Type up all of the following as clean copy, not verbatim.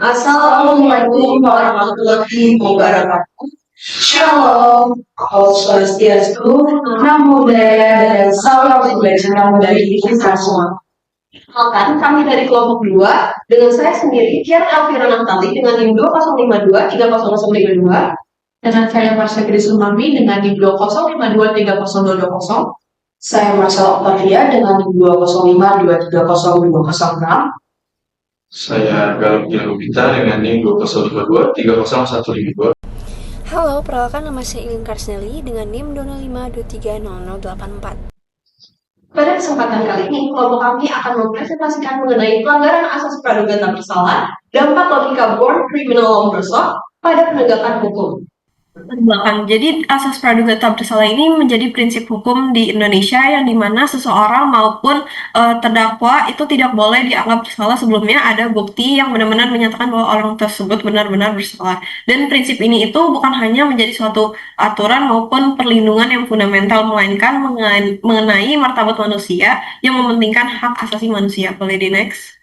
Assalamualaikum warahmatullahi wabarakatuh. Shalom, Om Swastiastu, Namo Buddhaya, dan salam sejahtera dari kita semua. Kenalkan, kami dari kelompok 2 dengan saya sendiri, Kian Elvira Naftali dengan NIM 2052 30052, dengan saya Marsha Grace Umami dengan NIM 2052 30220. Saya Marcel Octavia dengan NIM 205 230 Saya Galuh Gilubita dengan NIM 2052 30152. Halo, perkenalkan nama saya Ilin Karsneli dengan NIM 205230084. Pada kesempatan kali ini, kelompok kami akan mempresentasikan mengenai pelanggaran asas praduga tak bersalah, dampak logika born criminal law pada penegakan hukum. Jadi asas praduga tak bersalah ini menjadi prinsip hukum di Indonesia yang dimana seseorang maupun terdakwa itu tidak boleh dianggap bersalah sebelumnya ada bukti yang benar-benar menyatakan bahwa orang tersebut benar-benar bersalah. Dan prinsip ini itu bukan hanya menjadi suatu aturan maupun perlindungan yang fundamental, melainkan mengenai martabat manusia yang mementingkan hak asasi manusia. Boleh di next?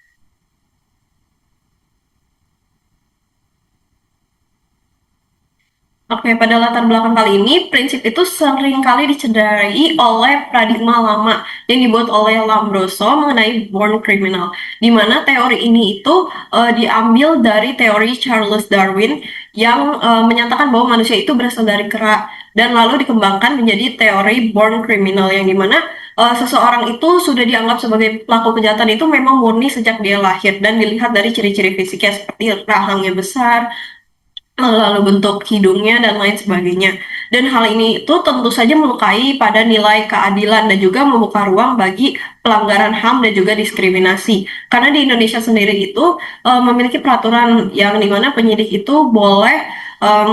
Oke, pada latar belakang kali ini, prinsip itu seringkali dicederai oleh paradigma lama yang dibuat oleh Lombroso mengenai born criminal, di mana teori ini itu diambil dari teori Charles Darwin yang menyatakan bahwa manusia itu berasal dari kera, dan lalu dikembangkan menjadi teori born criminal yang dimana seseorang itu sudah dianggap sebagai pelaku kejahatan itu memang murni sejak dia lahir dan dilihat dari ciri-ciri fisiknya seperti rahangnya besar, lalu bentuk hidungnya dan lain sebagainya. Dan hal ini itu tentu saja melukai pada nilai keadilan dan juga membuka ruang bagi pelanggaran HAM dan juga diskriminasi. Karena di Indonesia sendiri itu memiliki peraturan yang dimana penyidik itu boleh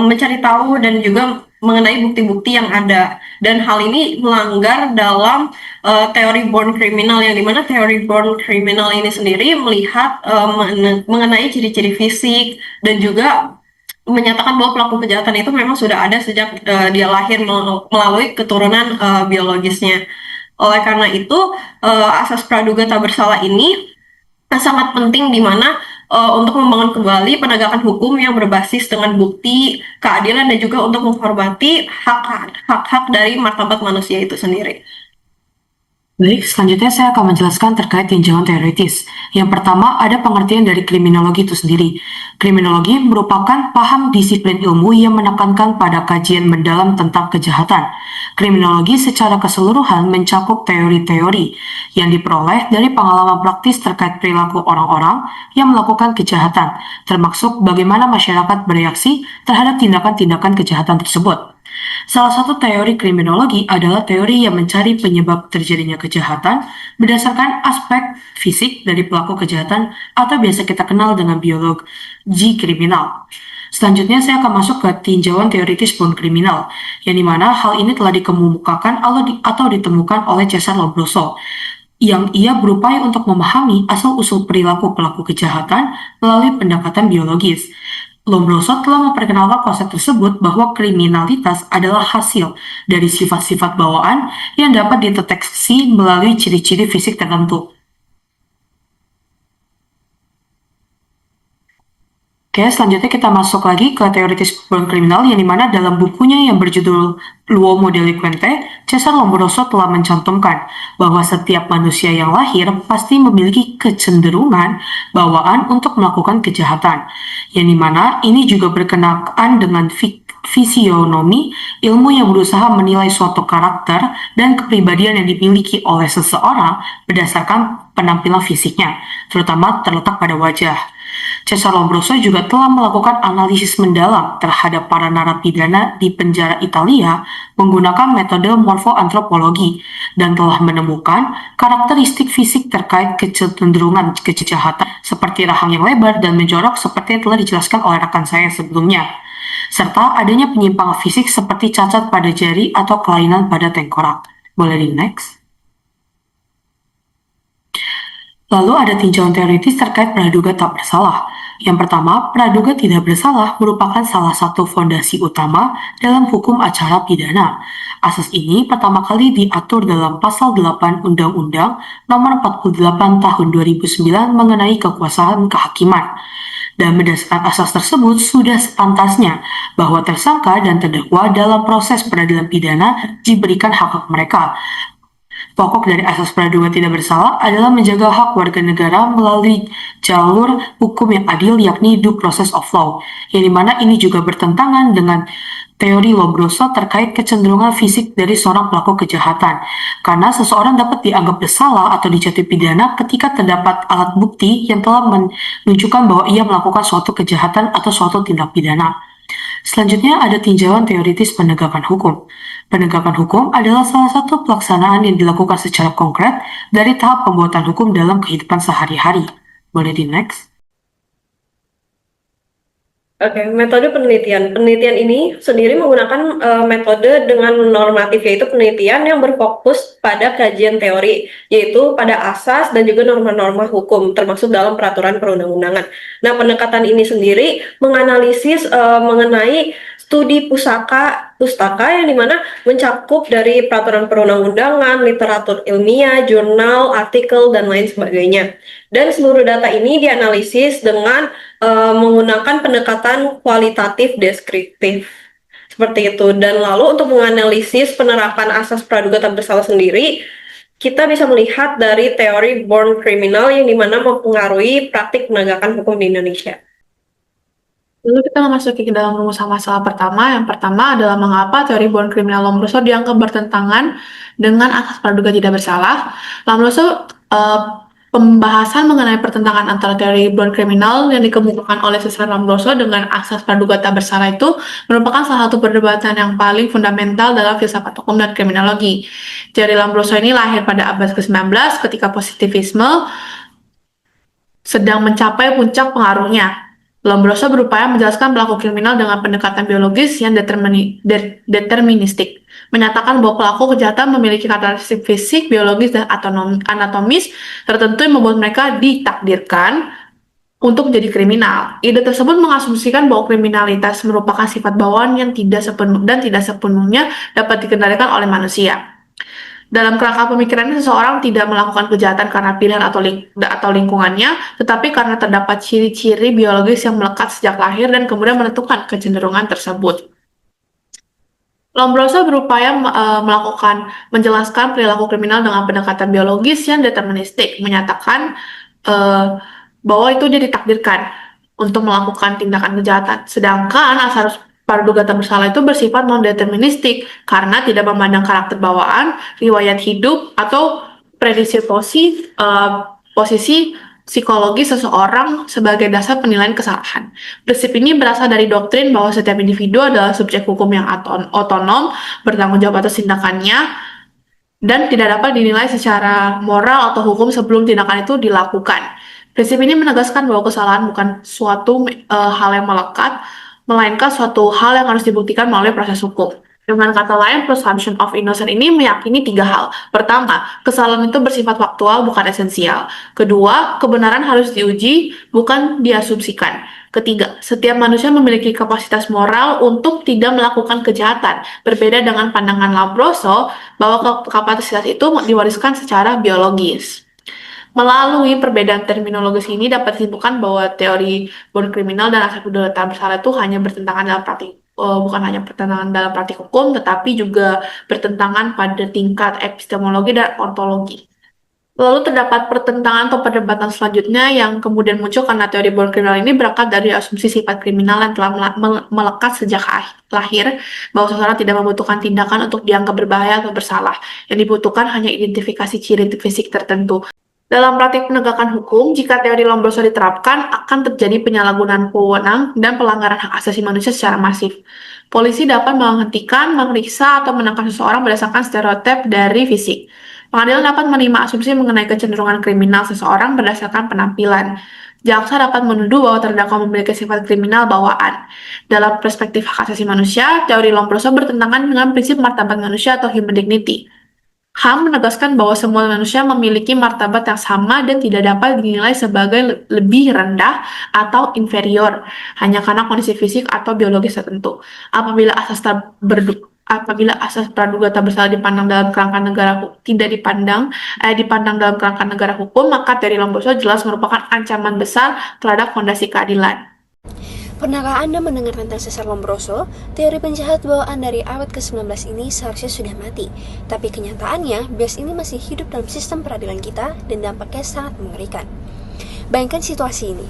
mencari tahu dan juga mengenai bukti-bukti yang ada. Dan hal ini melanggar dalam teori born criminal yang dimana teori born criminal ini sendiri melihat mengenai ciri-ciri fisik dan juga menyatakan bahwa pelaku kejahatan itu memang sudah ada sejak dia lahir melalui keturunan biologisnya. Oleh karena itu, asas praduga tak bersalah ini sangat penting di mana untuk membangun kembali penegakan hukum yang berbasis dengan bukti, keadilan, dan juga untuk menghormati hak-hak dari martabat manusia itu sendiri. Baik, selanjutnya saya akan menjelaskan terkait tinjauan teoritis. Yang pertama, ada pengertian dari kriminologi itu sendiri. Kriminologi merupakan paham disiplin ilmu yang menekankan pada kajian mendalam tentang kejahatan. Kriminologi secara keseluruhan mencakup teori-teori yang diperoleh dari pengalaman praktis terkait perilaku orang-orang yang melakukan kejahatan, termasuk bagaimana masyarakat bereaksi terhadap tindakan-tindakan kejahatan tersebut. Salah satu teori kriminologi adalah teori yang mencari penyebab terjadinya kejahatan berdasarkan aspek fisik dari pelaku kejahatan atau biasa kita kenal dengan biologi kriminal. Selanjutnya saya akan masuk ke tinjauan teoritis born kriminal, yang dimana hal ini telah dikemukakan atau ditemukan oleh Cesare Lombroso, yang ia berupaya untuk memahami asal-usul perilaku pelaku kejahatan melalui pendekatan biologis. Lombroso telah memperkenalkan konsep tersebut bahwa kriminalitas adalah hasil dari sifat-sifat bawaan yang dapat dideteksi melalui ciri-ciri fisik tertentu. Oke, selanjutnya kita masuk lagi ke teoritis born kriminal yang dimana dalam bukunya yang berjudul L'uomo delinquente, Cesare Lombroso telah mencantumkan bahwa setiap manusia yang lahir pasti memiliki kecenderungan bawaan untuk melakukan kejahatan, yang dimana ini juga berkenaan dengan fisionomi, ilmu yang berusaha menilai suatu karakter dan kepribadian yang dimiliki oleh seseorang berdasarkan penampilan fisiknya, terutama terletak pada wajah. Cesare Lombroso juga telah melakukan analisis mendalam terhadap para narapidana di penjara Italia menggunakan metode morfoantropologi dan telah menemukan karakteristik fisik terkait kecenderungan kejahatan seperti rahang yang lebar dan menjorok seperti yang telah dijelaskan oleh rekan saya sebelumnya, serta adanya penyimpangan fisik seperti cacat pada jari atau kelainan pada tengkorak. Boleh di next? Lalu ada tinjauan teoritis terkait praduga tak bersalah. Yang pertama, praduga tidak bersalah merupakan salah satu fondasi utama dalam hukum acara pidana. Asas ini pertama kali diatur dalam Pasal 8 Undang-Undang Nomor 48 Tahun 2009 mengenai kekuasaan kehakiman. Dan berdasarkan asas tersebut, sudah sepantasnya bahwa tersangka dan terdakwa dalam proses peradilan pidana diberikan hak-hak mereka. Pokok dari asas praduga tidak bersalah adalah menjaga hak warga negara melalui jalur hukum yang adil, yakni due process of law, yang dimana ini juga bertentangan dengan teori Lombroso terkait kecenderungan fisik dari seorang pelaku kejahatan, karena seseorang dapat dianggap bersalah atau dijatuhi pidana ketika terdapat alat bukti yang telah menunjukkan bahwa ia melakukan suatu kejahatan atau suatu tindak pidana. Selanjutnya ada tinjauan teoritis penegakan hukum. Penegakan hukum adalah salah satu pelaksanaan yang dilakukan secara konkret dari tahap pembuatan hukum dalam kehidupan sehari-hari. Boleh di next? Oke, metode penelitian. Penelitian ini sendiri menggunakan metode dengan normatif, yaitu penelitian yang berfokus pada kajian teori, yaitu pada asas dan juga norma-norma hukum, termasuk dalam peraturan perundang-undangan. Nah, pendekatan ini sendiri menganalisis mengenai studi pustaka yang dimana mencakup dari peraturan perundang-undangan, literatur ilmiah, jurnal, artikel, dan lain sebagainya. Dan seluruh data ini dianalisis dengan menggunakan pendekatan kualitatif deskriptif seperti itu. Dan lalu untuk menganalisis penerapan asas praduga tak bersalah sendiri, kita bisa melihat dari teori born criminal yang dimana mempengaruhi praktik penegakan hukum di Indonesia. Lalu kita memasuki ke dalam rumusan masalah pertama. Yang pertama adalah mengapa teori born criminal Lombroso dianggap bertentangan dengan asas praduga tidak bersalah. Lombroso pembahasan mengenai pertentangan antara teori born criminal yang dikemukakan oleh Cesare Lombroso dengan asas praduga tak bersalah itu merupakan salah satu perdebatan yang paling fundamental dalam filsafat hukum dan kriminologi. Teori Lombroso ini lahir pada abad ke-19 ketika positivisme sedang mencapai puncak pengaruhnya. Lombroso berupaya menjelaskan pelaku kriminal dengan pendekatan biologis yang deterministik, menyatakan bahwa pelaku kejahatan memiliki karakteristik fisik, biologis, dan anatomis tertentu yang membuat mereka ditakdirkan untuk menjadi kriminal. Ide tersebut mengasumsikan bahwa kriminalitas merupakan sifat bawaan yang tidak sepenuhnya dapat dikendalikan oleh manusia. Dalam kerangka pemikiran ini, seseorang tidak melakukan kejahatan karena pilihan atau lingkungannya, tetapi karena terdapat ciri-ciri biologis yang melekat sejak lahir dan kemudian menentukan kecenderungan tersebut. Lombroso berupaya menjelaskan perilaku kriminal dengan pendekatan biologis yang deterministik, menyatakan bahwa itu dia ditakdirkan untuk melakukan tindakan kejahatan. Sedangkan asas praduga tak bersalah itu bersifat non-deterministik karena tidak memandang karakter bawaan, riwayat hidup, atau prediksi posisi psikologi seseorang sebagai dasar penilaian kesalahan. Prinsip ini berasal dari doktrin bahwa setiap individu adalah subjek hukum yang otonom, bertanggung jawab atas tindakannya, dan tidak dapat dinilai secara moral atau hukum sebelum tindakan itu dilakukan. Prinsip ini menegaskan bahwa kesalahan bukan suatu hal yang melekat, melainkan suatu hal yang harus dibuktikan melalui proses hukum. Dengan kata lain, presumption of innocence ini meyakini 3 hal. Pertama, kesalahan itu bersifat faktual, bukan esensial. Kedua, kebenaran harus diuji, bukan diasumsikan. Ketiga, setiap manusia memiliki kapasitas moral untuk tidak melakukan kejahatan. Berbeda dengan pandangan Lombroso bahwa kapasitas itu diwariskan secara biologis. Melalui perbedaan terminologis ini dapat disimpulkan bahwa teori born criminal dan asas praduga tak bersalah itu hanya bertentangan dalam praktik, bukan hanya bertentangan dalam praktik hukum, tetapi juga bertentangan pada tingkat epistemologi dan ontologi. Lalu terdapat pertentangan atau perdebatan selanjutnya yang kemudian muncul karena teori born criminal ini berangkat dari asumsi sifat kriminal yang telah melekat sejak lahir, bahwa seseorang tidak membutuhkan tindakan untuk dianggap berbahaya atau bersalah. Yang dibutuhkan hanya identifikasi ciri fisik tertentu. Dalam praktik penegakan hukum, jika teori Lombroso diterapkan, akan terjadi penyalahgunaan wewenang dan pelanggaran hak asasi manusia secara masif. Polisi dapat menghentikan, memeriksa, atau menangkap seseorang berdasarkan stereotip dari fisik. Pengadilan dapat menerima asumsi mengenai kecenderungan kriminal seseorang berdasarkan penampilan. Jaksa dapat menuduh bahwa terdakwa memiliki sifat kriminal bawaan. Dalam perspektif hak asasi manusia, teori Lombroso bertentangan dengan prinsip martabat manusia atau human dignity. HAM menegaskan bahwa semua manusia memiliki martabat yang sama dan tidak dapat dinilai sebagai lebih rendah atau inferior hanya karena kondisi fisik atau biologis tertentu. Apabila apabila asas praduga tak bersalah dipandang dalam kerangka negara dipandang dalam kerangka negara hukum, maka teori Lombroso jelas merupakan ancaman besar terhadap fondasi keadilan. Pernahkah Anda mendengar tentang Cesar Lombroso? Teori penjahat bawaan dari abad ke-19 ini seharusnya sudah mati. Tapi kenyataannya, bias ini masih hidup dalam sistem peradilan kita dan dampaknya sangat mengerikan. Bayangkan situasi ini.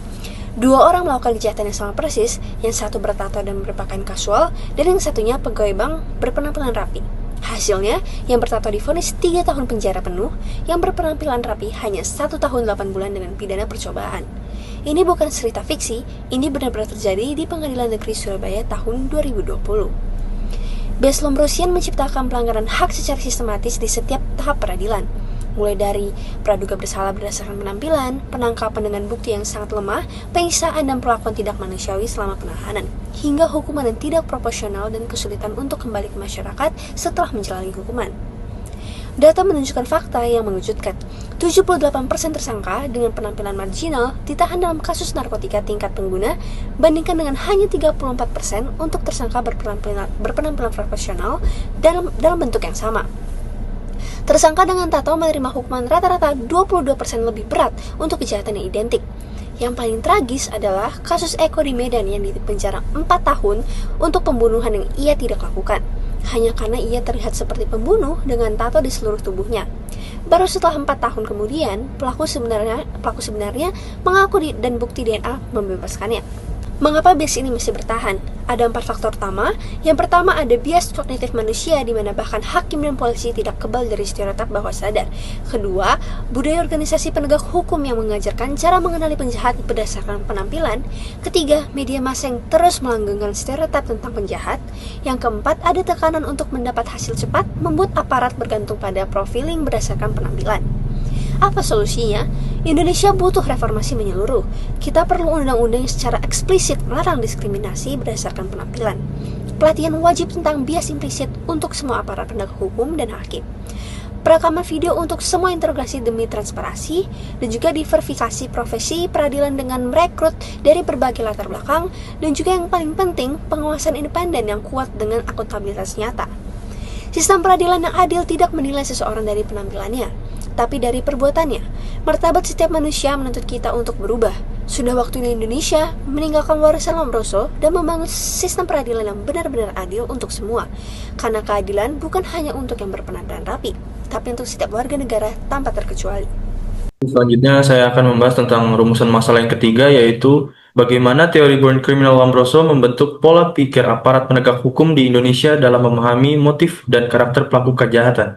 Dua orang melakukan kejahatan yang sama persis, yang satu bertato dan berpakaian kasual, dan yang satunya pegawai bank berpenampilan rapi. Hasilnya, yang bertato divonis 3 tahun penjara penuh, yang berpenampilan rapi hanya 1 tahun 8 bulan dengan pidana percobaan. Ini bukan cerita fiksi, ini benar-benar terjadi di Pengadilan Negeri Surabaya tahun 2020. Bias Lombrosian menciptakan pelanggaran hak secara sistematis di setiap tahap peradilan, mulai dari praduga bersalah berdasarkan penampilan, penangkapan dengan bukti yang sangat lemah, penyiksaan dan perlakuan tidak manusiawi selama penahanan, hingga hukuman yang tidak proporsional dan kesulitan untuk kembali ke masyarakat setelah menjalani hukuman. Data menunjukkan fakta yang mengejutkan. 78% tersangka dengan penampilan marginal ditahan dalam kasus narkotika tingkat pengguna, bandingkan dengan hanya 34% untuk tersangka berpenampilan profesional dalam bentuk yang sama. Tersangka dengan tato menerima hukuman rata-rata 22% lebih berat untuk kejahatan yang identik. Yang paling tragis adalah kasus Eko di Medan yang dipenjara 4 tahun untuk pembunuhan yang ia tidak lakukan, hanya karena ia terlihat seperti pembunuh dengan tato di seluruh tubuhnya. Baru setelah 4 tahun kemudian, pelaku sebenarnya mengaku dan bukti DNA membebaskannya. Mengapa bias ini masih bertahan? Ada 4 faktor utama. Yang pertama, ada bias kognitif manusia di mana bahkan hakim dan polisi tidak kebal dari stereotip bawah sadar. Kedua, budaya organisasi penegak hukum yang mengajarkan cara mengenali penjahat berdasarkan penampilan. Ketiga, media massa yang terus melanggengkan stereotip tentang penjahat. Yang keempat, ada tekanan untuk mendapat hasil cepat, membuat aparat bergantung pada profiling berdasarkan penampilan. Apa solusinya? Indonesia butuh reformasi menyeluruh. Kita perlu undang-undang yang secara eksplisit melarang diskriminasi berdasarkan penampilan. Pelatihan wajib tentang bias implisit untuk semua aparat penegak hukum dan hakim. Perekaman video untuk semua interogasi demi transparansi, dan juga diverifikasi profesi peradilan dengan merekrut dari berbagai latar belakang, dan juga yang paling penting, pengawasan independen yang kuat dengan akuntabilitas nyata. Sistem peradilan yang adil tidak menilai seseorang dari penampilannya, tapi dari perbuatannya. Martabat setiap manusia menuntut kita untuk berubah. Sudah waktunya Indonesia meninggalkan warisan Lombroso dan membangun sistem peradilan yang benar-benar adil untuk semua. Karena keadilan bukan hanya untuk yang berpenampilan rapi, tapi untuk setiap warga negara tanpa terkecuali. Selanjutnya saya akan membahas tentang rumusan masalah yang ketiga, yaitu bagaimana teori Born Criminal Lombroso membentuk pola pikir aparat penegak hukum di Indonesia dalam memahami motif dan karakter pelaku kejahatan.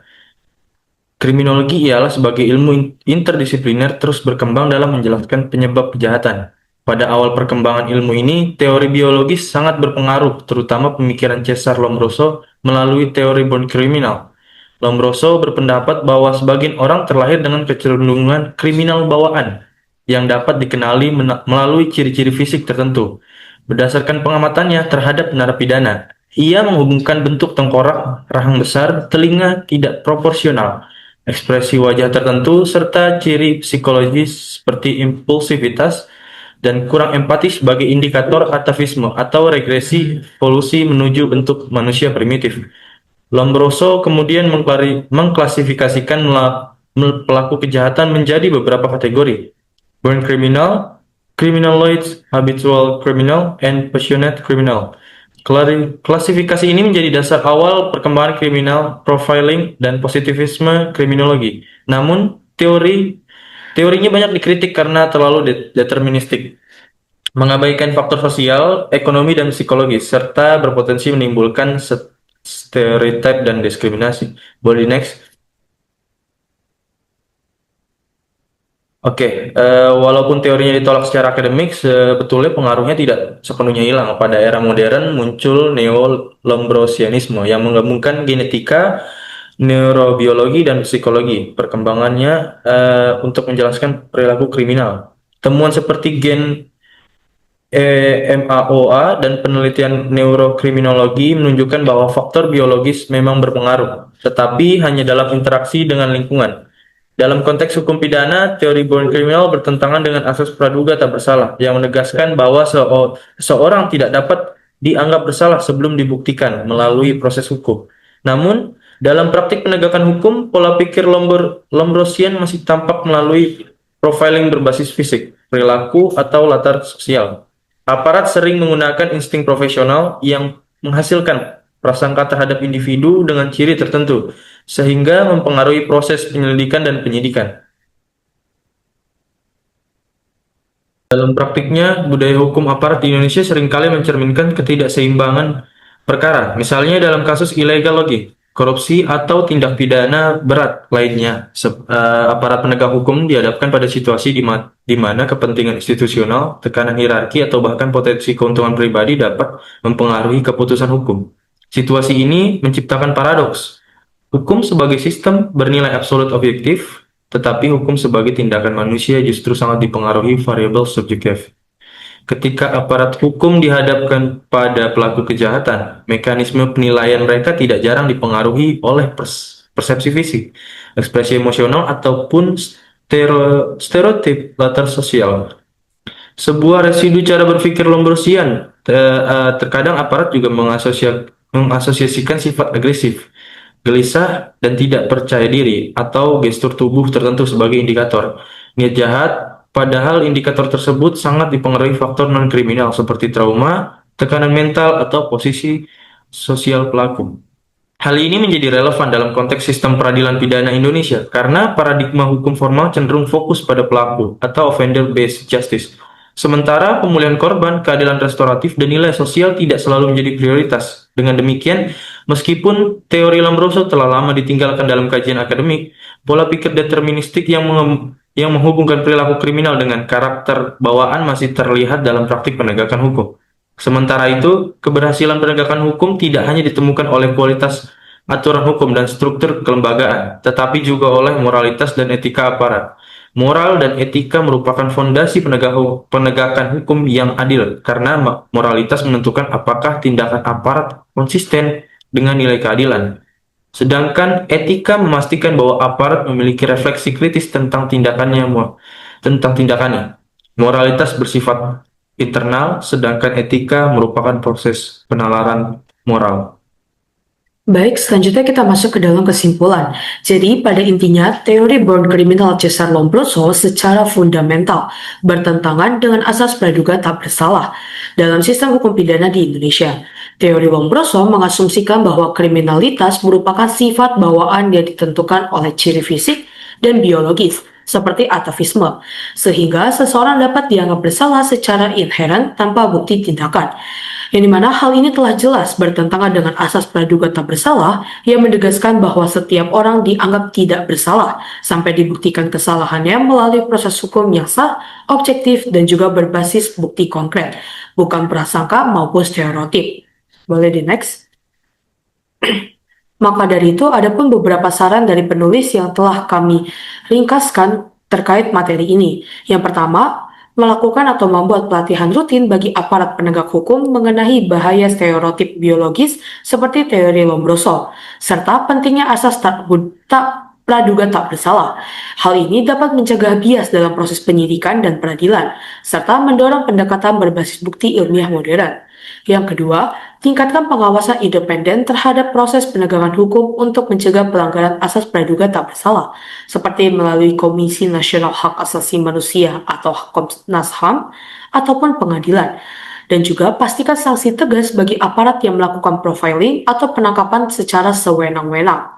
Kriminologi ialah sebagai ilmu interdisipliner terus berkembang dalam menjelaskan penyebab kejahatan. Pada awal perkembangan ilmu ini, teori biologis sangat berpengaruh, terutama pemikiran Cesar Lombroso melalui teori Born Criminal. Lombroso berpendapat bahwa sebagian orang terlahir dengan kecenderungan kriminal bawaan yang dapat dikenali melalui ciri-ciri fisik tertentu. Berdasarkan pengamatannya terhadap narapidana, ia menghubungkan bentuk tengkorak, rahang besar, telinga tidak proporsional, ekspresi wajah tertentu, serta ciri psikologis seperti impulsivitas dan kurang empati sebagai indikator atavisme atau regresi evolusi menuju bentuk manusia primitif. Lombroso kemudian mengklasifikasikan pelaku kejahatan menjadi beberapa kategori: born criminal, criminaloid, habitual criminal, and passionate criminal. Klasifikasi ini menjadi dasar awal perkembangan kriminal profiling dan positivisme kriminologi. Namun, teorinya banyak dikritik karena terlalu deterministik, mengabaikan faktor sosial, ekonomi, dan psikologis, serta berpotensi menimbulkan stereotip dan diskriminasi. Boleh next. Oke, walaupun teorinya ditolak secara akademik, sebetulnya pengaruhnya tidak sepenuhnya hilang. Pada era modern muncul neo-lombrosianisme yang menggabungkan genetika, neurobiologi, dan psikologi. Perkembangannya untuk menjelaskan perilaku kriminal. Temuan seperti gen MAOA dan penelitian neurokriminologi menunjukkan bahwa faktor biologis memang berpengaruh, tetapi hanya dalam interaksi dengan lingkungan. Dalam konteks hukum pidana, teori born criminal bertentangan dengan asas praduga tak bersalah, yang menegaskan bahwa seseorang tidak dapat dianggap bersalah sebelum dibuktikan melalui proses hukum. Namun, dalam praktik penegakan hukum, pola pikir Lombrosian masih tampak melalui profiling berbasis fisik, perilaku, atau latar sosial. Aparat sering menggunakan insting profesional yang menghasilkan prasangka terhadap individu dengan ciri tertentu, sehingga mempengaruhi proses penyelidikan dan penyidikan. Dalam praktiknya, budaya hukum aparat di Indonesia seringkali mencerminkan ketidakseimbangan perkara, misalnya dalam kasus illegal logging, korupsi, atau tindak pidana berat lainnya. Aparat penegak hukum dihadapkan pada situasi di mana kepentingan institusional, tekanan hierarki, atau bahkan potensi keuntungan pribadi dapat mempengaruhi keputusan hukum. Situasi ini menciptakan paradoks. Hukum sebagai sistem bernilai absolut objektif, tetapi hukum sebagai tindakan manusia justru sangat dipengaruhi variabel subjektif. Ketika aparat hukum dihadapkan pada pelaku kejahatan, mekanisme penilaian mereka tidak jarang dipengaruhi oleh persepsi fisik, ekspresi emosional, ataupun stereotip latar sosial. Sebuah residu cara berpikir Lombrosian, terkadang aparat juga mengasosiasikan sifat agresif, gelisah, dan tidak percaya diri, atau gestur tubuh tertentu sebagai indikator niat jahat, padahal indikator tersebut sangat dipengaruhi faktor non-kriminal seperti trauma, tekanan mental, atau posisi sosial pelaku. Hal ini menjadi relevan dalam konteks sistem peradilan pidana Indonesia karena paradigma hukum formal cenderung fokus pada pelaku atau offender-based justice. Sementara pemulihan korban, keadilan restoratif, dan nilai sosial tidak selalu menjadi prioritas. Dengan demikian, meskipun teori Lombroso telah lama ditinggalkan dalam kajian akademik, pola pikir deterministik yang menghubungkan perilaku kriminal dengan karakter bawaan masih terlihat dalam praktik penegakan hukum. Sementara itu, keberhasilan penegakan hukum tidak hanya ditemukan oleh kualitas aturan hukum dan struktur kelembagaan, tetapi juga oleh moralitas dan etika aparat. Moral dan etika merupakan fondasi penegakan hukum yang adil, karena moralitas menentukan apakah tindakan aparat konsisten dengan nilai keadilan. Sedangkan etika memastikan bahwa aparat memiliki refleksi kritis tentang tindakannya. Moralitas bersifat internal, sedangkan etika merupakan proses penalaran moral. Baik, selanjutnya kita masuk ke dalam kesimpulan. Jadi, pada intinya, teori born criminal Cesar Lombroso secara fundamental bertentangan dengan asas praduga tak bersalah dalam sistem hukum pidana di Indonesia. Teori Lombroso mengasumsikan bahwa kriminalitas merupakan sifat bawaan yang ditentukan oleh ciri fisik dan biologis, seperti atavisme, sehingga seseorang dapat dianggap bersalah secara inheren tanpa bukti tindakan. Yang dimana hal ini telah jelas bertentangan dengan asas praduga tak bersalah yang menegaskan bahwa setiap orang dianggap tidak bersalah sampai dibuktikan kesalahannya melalui proses hukum yang sah, objektif, dan juga berbasis bukti konkret, bukan prasangka maupun stereotip. Boleh di next? Maka dari itu, ada pun beberapa saran dari penulis yang telah kami ringkaskan terkait materi ini. Yang pertama, melakukan atau membuat pelatihan rutin bagi aparat penegak hukum mengenai bahaya stereotip biologis seperti teori Lombroso, serta pentingnya asas praduga tak bersalah. Hal ini dapat mencegah bias dalam proses penyidikan dan peradilan, serta mendorong pendekatan berbasis bukti ilmiah modern. Yang kedua, tingkatkan pengawasan independen terhadap proses penegakan hukum untuk mencegah pelanggaran asas praduga tak bersalah, seperti melalui Komisi Nasional Hak Asasi Manusia atau Komnas HAM, ataupun pengadilan. Dan juga pastikan sanksi tegas bagi aparat yang melakukan profiling atau penangkapan secara sewenang-wenang.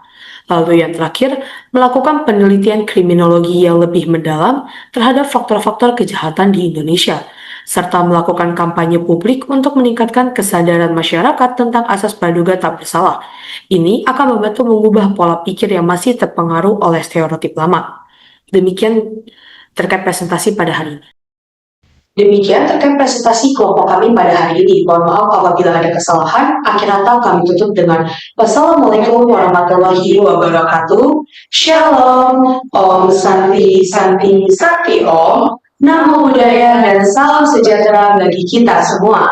Lalu yang terakhir, melakukan penelitian kriminologi yang lebih mendalam terhadap faktor-faktor kejahatan di Indonesia, serta melakukan kampanye publik untuk meningkatkan kesadaran masyarakat tentang asas praduga tak bersalah. Ini akan membantu mengubah pola pikir yang masih terpengaruh oleh stereotip lama. Demikian terkait presentasi pada hari ini. Demikian terkait presentasi kelompok kami pada hari ini. Mohon maaf apabila ada kesalahan. Akhir kata kami tutup dengan wassalamualaikum warahmatullahi wabarakatuh. Shalom, Om Santi Santi Sakti Om. Namo Buddhaya dan salam sejahtera bagi kita semua.